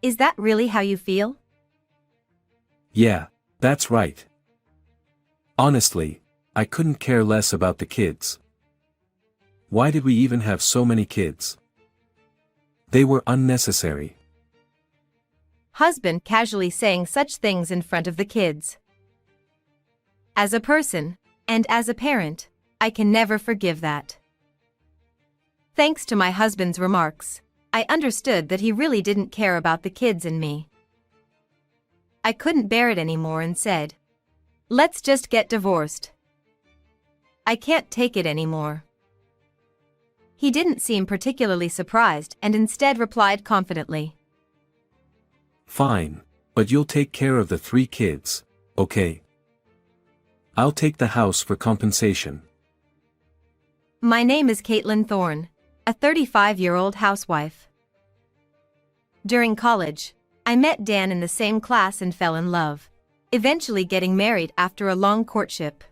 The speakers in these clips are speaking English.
Is that really how you feel? Yeah, that's right. Honestly, I couldn't care less about the kids. Why did we even have so many kids? They were unnecessary. Husband casually saying such things in front of the kids. As a person, and as a parent, I can never forgive that. Thanks to my husband's remarks, I understood that he really didn't care about the kids and me. I couldn't bear it anymore and said, "Let's just get divorced. I can't take it anymore." He didn't seem particularly surprised and instead replied confidently, Fine, but you'll take care of the 3 kids, okay? I'll take the house for compensation. "My name is Caitlin Thorne, a 35-year-old housewife. During college, I met Dan in the same class and fell in love, eventually getting married after a long courtship.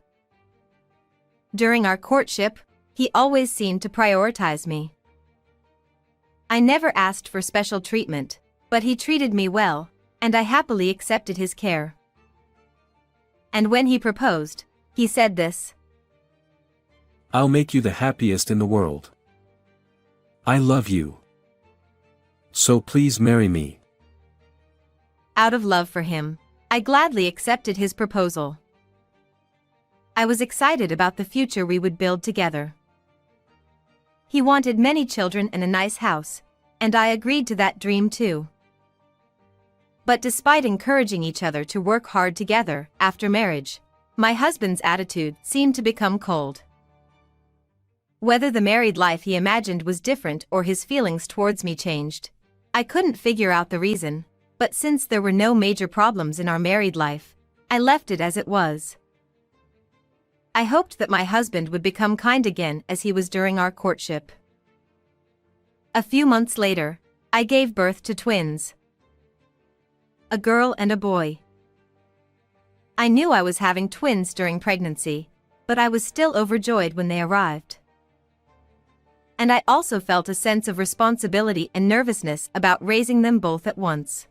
During our courtship, he always seemed to prioritize me. I never asked for special treatment, but he treated me well, and I happily accepted his care. And when he proposed, he said this: I'll make you the happiest in the world. I love you. So please marry me." Out of love for him, I gladly accepted his proposal. I was excited about the future we would build together. He wanted many children and a nice house, and I agreed to that dream too. But despite encouraging each other to work hard together after marriage, my husband's attitude seemed to become cold. Whether the married life he imagined was different or his feelings towards me changed, I couldn't figure out the reason, but since there were no major problems in our married life, I left it as it was. I hoped that my husband would become kind again as he was during our courtship. A few months later, I gave birth to twins. A girl and a boy. I knew I was having twins during pregnancy, but I was still overjoyed when they arrived. And I also felt a sense of responsibility and nervousness about raising them both at once.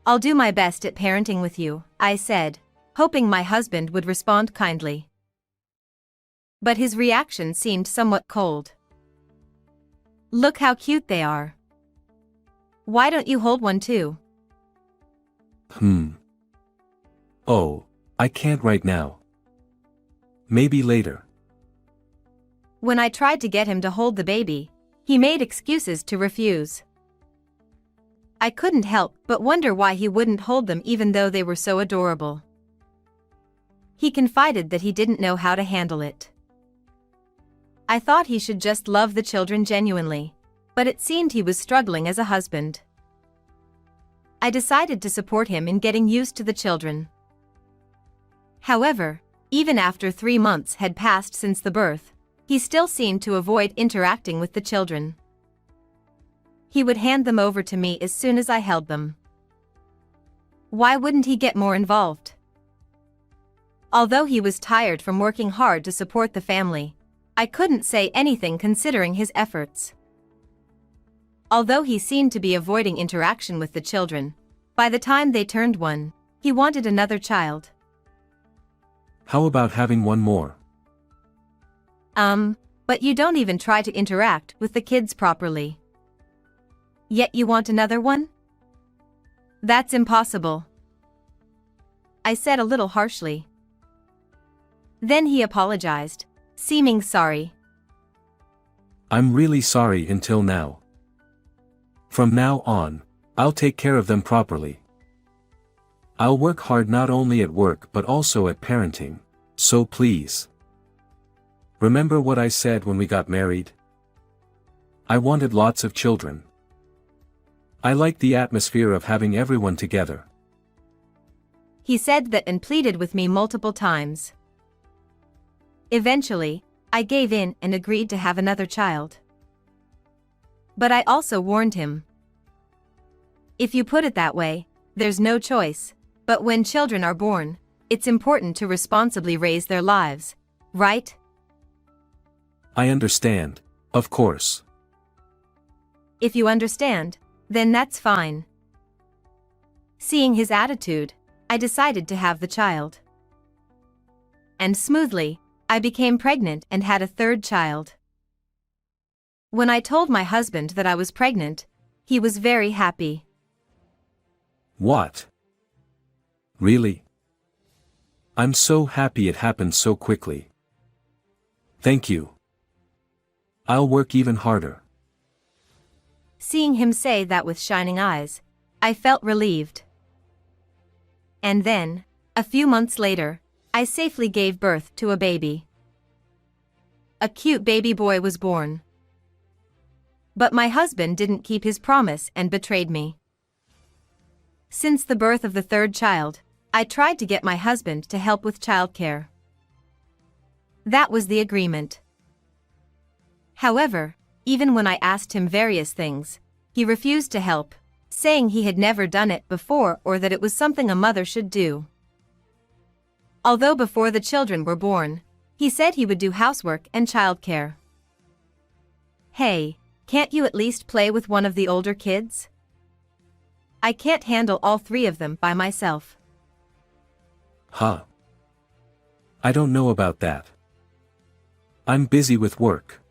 "I'll do my best at parenting with you," I said, hoping my husband would respond kindly. But his reaction seemed somewhat cold. "Look how cute they are. Why don't you hold one too?" Oh, I can't right now. Maybe later. When I tried to get him to hold the baby, he made excuses to refuse. I couldn't help but wonder why he wouldn't hold them even though they were so adorable. He confided that he didn't know how to handle it. I thought he should just love the children genuinely, but it seemed he was struggling as a husband. I decided to support him in getting used to the children. However, even after 3 months had passed since the birth, he still seemed to avoid interacting with the children. He would hand them over to me as soon as I held them. Why wouldn't he get more involved? Although he was tired from working hard to support the family, I couldn't say anything considering his efforts. Although he seemed to be avoiding interaction with the children, by the time they turned 1, he wanted another child. How about having one more? But you don't even try to interact with the kids properly. Yet you want another one? That's impossible, I said a little harshly. Then he apologized, seeming sorry. I'm really sorry until now. From now on, I'll take care of them properly. I'll work hard not only at work but also at parenting, so please. Remember what I said when we got married? I wanted lots of children. I liked the atmosphere of having everyone together. He said that and pleaded with me multiple times. Eventually, I gave in and agreed to have another child. But I also warned him. If you put it that way, there's no choice, but when children are born, it's important to responsibly raise their lives, right? I understand, of course. If you understand, Then that's fine. Seeing his attitude, I decided to have the child. And smoothly, I became pregnant and had a third child. When I told my husband that I was pregnant, he was very happy. What? Really? I'm so happy it happened so quickly. Thank you. I'll work even harder. Seeing him say that with shining eyes, I felt relieved. And then, a few months later, I safely gave birth to a baby. A cute baby boy was born. But my husband didn't keep his promise and betrayed me. Since the birth of the third child, I tried to get my husband to help with childcare. That was the agreement. However, even when I asked him various things, he refused to help, saying he had never done it before or that it was something a mother should do. Although before the children were born, he said he would do housework and childcare. Hey, can't you at least play with one of the older kids? I can't handle all three of them by myself. Huh. I don't know about that. I'm busy with work.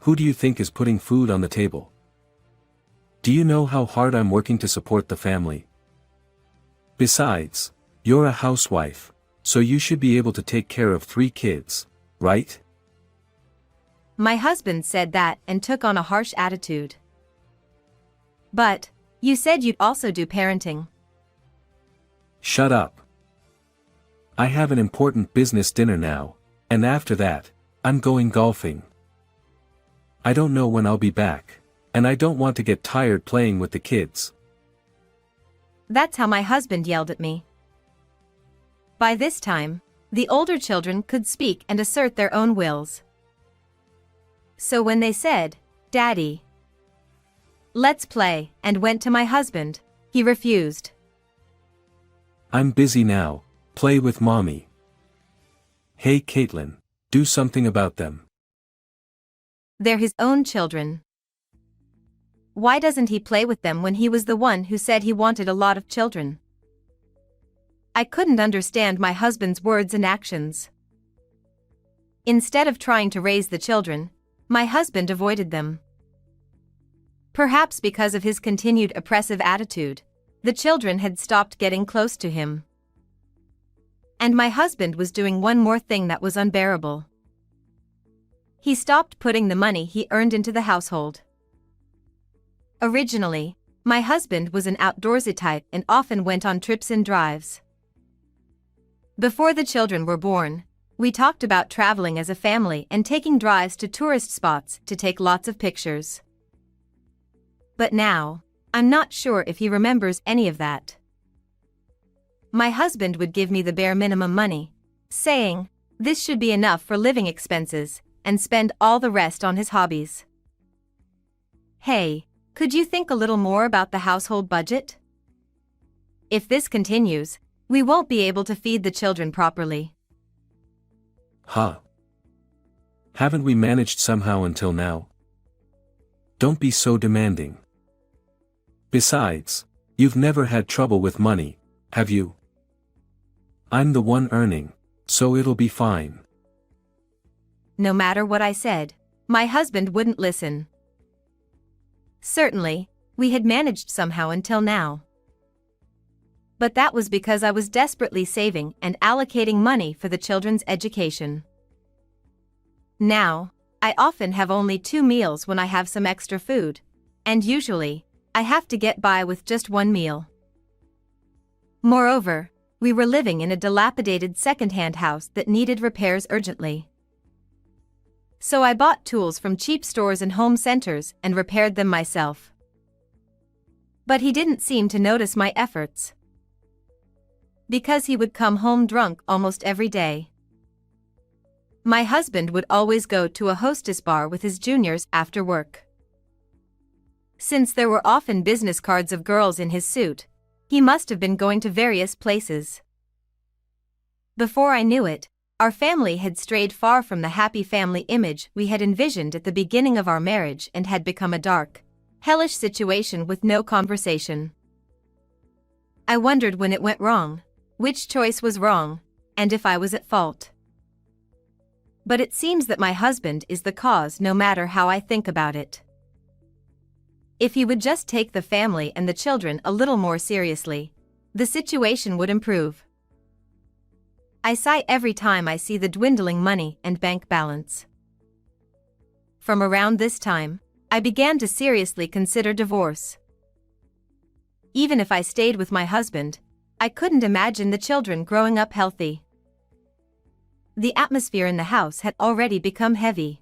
Who do you think is putting food on the table? Do you know how hard I'm working to support the family? Besides, you're a housewife, so you should be able to take care of 3 kids, right? My husband said that and took on a harsh attitude. But, you said you'd also do parenting. Shut up. I have an important business dinner now, and after that, I'm going golfing. I don't know when I'll be back, and I don't want to get tired playing with the kids. That's how my husband yelled at me. By this time, the older children could speak and assert their own wills. So when they said, "Daddy, let's play," and went to my husband, he refused. I'm busy now, play with mommy. Hey Caitlin, do something about them. They're his own children. Why doesn't he play with them when he was the one who said he wanted a lot of children? I couldn't understand my husband's words and actions. Instead of trying to raise the children, my husband avoided them. Perhaps because of his continued oppressive attitude, the children had stopped getting close to him. And my husband was doing one more thing that was unbearable. He stopped putting the money he earned into the household. Originally, my husband was an outdoorsy type and often went on trips and drives. Before the children were born, we talked about traveling as a family and taking drives to tourist spots to take lots of pictures. But now, I'm not sure if he remembers any of that. My husband would give me the bare minimum money, saying, "This should be enough for living expenses," and spend all the rest on his hobbies. Hey, could you think a little more about the household budget? If this continues, we won't be able to feed the children properly. Huh. Haven't we managed somehow until now? Don't be so demanding. Besides, you've never had trouble with money, have you? I'm the one earning, so it'll be fine. No matter what I said, my husband wouldn't listen. Certainly, we had managed somehow until now. But that was because I was desperately saving and allocating money for the children's education. Now, I often have only 2 meals when I have some extra food, and usually, I have to get by with just 1 meal. Moreover, we were living in a dilapidated second-hand house that needed repairs urgently. So I bought tools from cheap stores and home centers and repaired them myself. But he didn't seem to notice my efforts. Because he would come home drunk almost every day. My husband would always go to a hostess bar with his juniors after work. Since there were often business cards of girls in his suit, he must have been going to various places. Before I knew it, our family had strayed far from the happy family image we had envisioned at the beginning of our marriage and had become a dark, hellish situation with no conversation. I wondered when it went wrong, which choice was wrong, and if I was at fault. But it seems that my husband is the cause no matter how I think about it. If he would just take the family and the children a little more seriously, the situation would improve. I sigh every time I see the dwindling money and bank balance. From around this time, I began to seriously consider divorce. Even if I stayed with my husband, I couldn't imagine the children growing up healthy. The atmosphere in the house had already become heavy.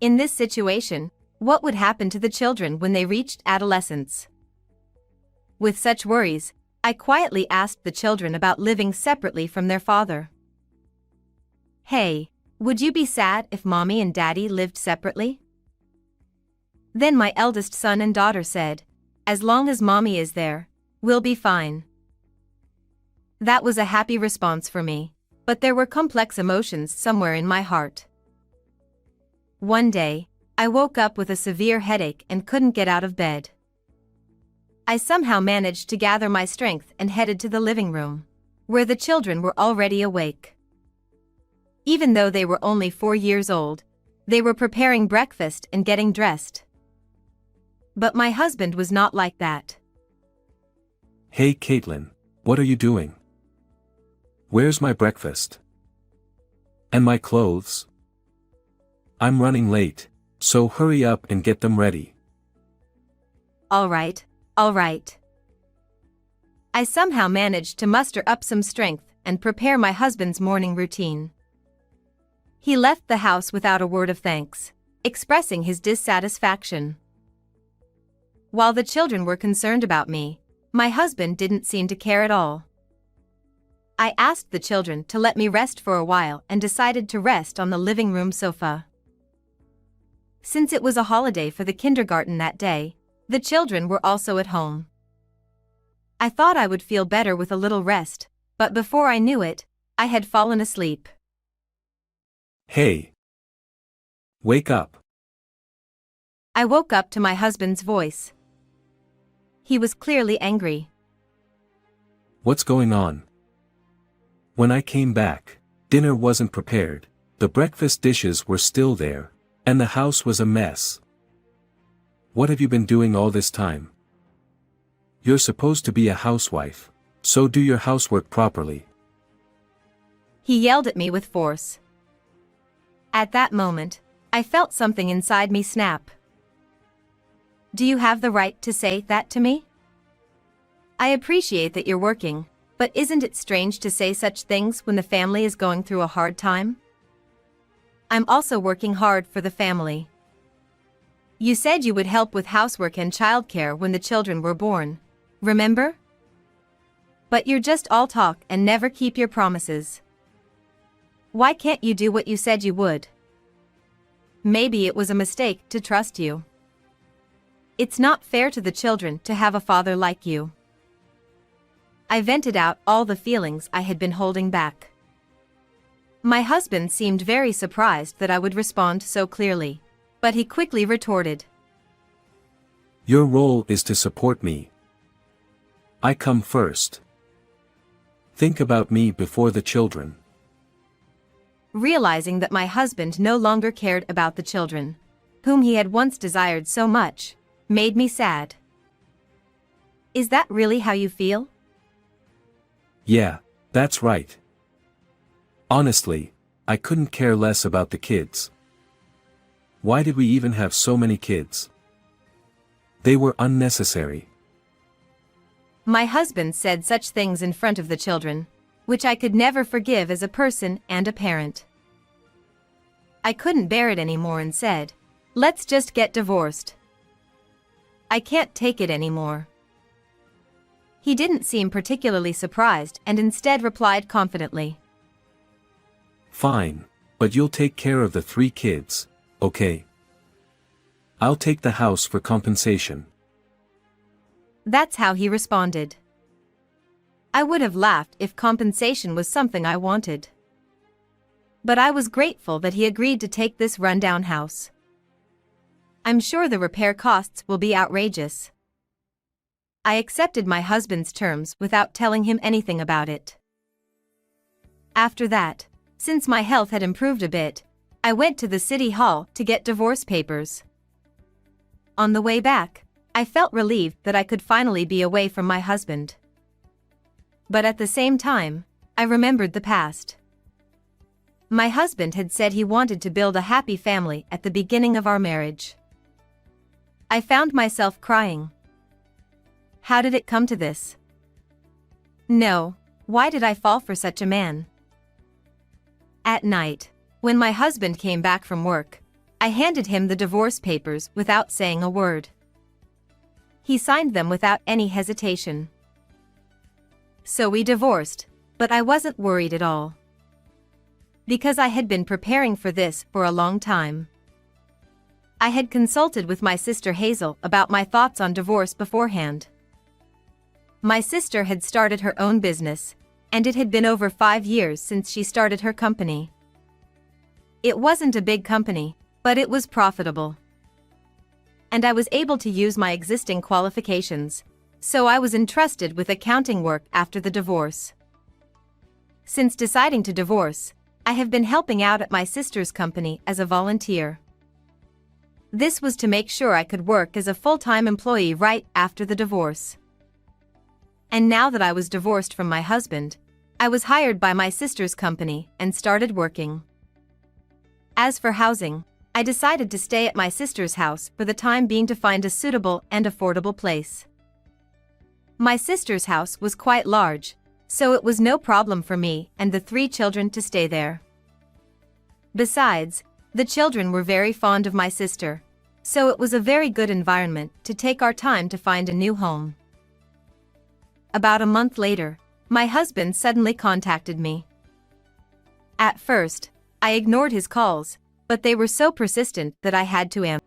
In this situation, what would happen to the children when they reached adolescence? With such worries, I quietly asked the children about living separately from their father. "Hey, would you be sad if mommy and daddy lived separately?" Then my eldest son and daughter said, "As long as mommy is there, we'll be fine." That was a happy response for me, but there were complex emotions somewhere in my heart. One day, I woke up with a severe headache and couldn't get out of bed. I somehow managed to gather my strength and headed to the living room, where the children were already awake. Even though they were only 4 years old, they were preparing breakfast and getting dressed. But my husband was not like that. Hey Caitlin, what are you doing? Where's my breakfast? And my clothes? I'm running late, so hurry up and get them ready. All right. I somehow managed to muster up some strength and prepare my husband's morning routine. He left the house without a word of thanks, expressing his dissatisfaction. While the children were concerned about me, my husband didn't seem to care at all. I asked the children to let me rest for a while and decided to rest on the living room sofa. Since it was a holiday for the kindergarten that day, the children were also at home. I thought I would feel better with a little rest, but before I knew it, I had fallen asleep. Hey! Wake up! I woke up to my husband's voice. He was clearly angry. What's going on? When I came back, dinner wasn't prepared, the breakfast dishes were still there, and the house was a mess. What have you been doing all this time? You're supposed to be a housewife, so do your housework properly. He yelled at me with force. At that moment, I felt something inside me snap. Do you have the right to say that to me? I appreciate that you're working, but isn't it strange to say such things when the family is going through a hard time? I'm also working hard for the family. You said you would help with housework and childcare when the children were born, remember? But you're just all talk and never keep your promises. Why can't you do what you said you would? Maybe it was a mistake to trust you. It's not fair to the children to have a father like you. I vented out all the feelings I had been holding back. My husband seemed very surprised that I would respond so clearly, but he quickly retorted. Your role is to support me. I come first. Think about me before the children. Realizing that my husband no longer cared about the children, whom he had once desired so much, made me sad. Is that really how you feel? Yeah, that's right. Honestly, I couldn't care less about the kids. Why did we even have so many kids? They were unnecessary. My husband said such things in front of the children, which I could never forgive as a person and a parent. I couldn't bear it anymore and said, "Let's just get divorced. I can't take it anymore." He didn't seem particularly surprised and instead replied confidently. Fine, but you'll take care of the 3 kids, okay? I'll take the house for compensation. That's how he responded. I would have laughed if compensation was something I wanted. But I was grateful that he agreed to take this rundown house. I'm sure the repair costs will be outrageous. I accepted my husband's terms without telling him anything about it. After that, since my health had improved a bit, I went to the city hall to get divorce papers. On the way back, I felt relieved that I could finally be away from my husband. But at the same time, I remembered the past. My husband had said he wanted to build a happy family at the beginning of our marriage. I found myself crying. How did it come to this? No, why did I fall for such a man? At night, when my husband came back from work, I handed him the divorce papers without saying a word. He signed them without any hesitation. So we divorced, but I wasn't worried at all. Because I had been preparing for this for a long time. I had consulted with my sister Hazel about my thoughts on divorce beforehand. My sister had started her own business, and it had been over 5 years since she started her company. It wasn't a big company, but it was profitable. And I was able to use my existing qualifications, so I was entrusted with accounting work after the divorce. Since deciding to divorce, I have been helping out at my sister's company as a volunteer. This was to make sure I could work as a full-time employee right after the divorce. And now that I was divorced from my husband, I was hired by my sister's company and started working. As for housing, I decided to stay at my sister's house for the time being to find a suitable and affordable place. My sister's house was quite large, so it was no problem for me and the 3 children to stay there. Besides, the children were very fond of my sister, so it was a very good environment to take our time to find a new home. About a month later, my husband suddenly contacted me. At first, I ignored his calls, but they were so persistent that I had to answer.